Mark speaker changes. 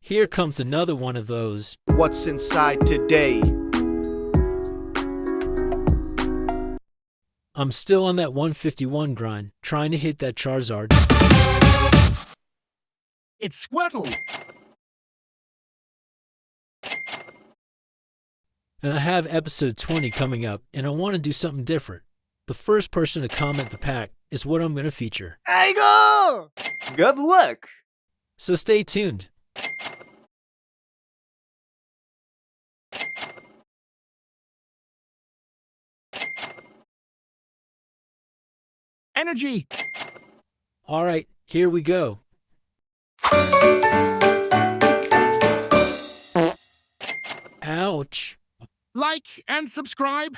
Speaker 1: Here comes another one of those.
Speaker 2: What's inside today?
Speaker 1: I'm still on that 151 grind, trying to hit that Charizard.
Speaker 3: It's Squirtle.
Speaker 1: And I have episode 20 coming up, and I want to do something different. The first person to comment the pack is what I'm going to feature.
Speaker 2: Aigo! Good luck!
Speaker 1: So stay tuned.
Speaker 3: Energy.
Speaker 1: Alright, here we go. Ouch.
Speaker 3: Like and subscribe.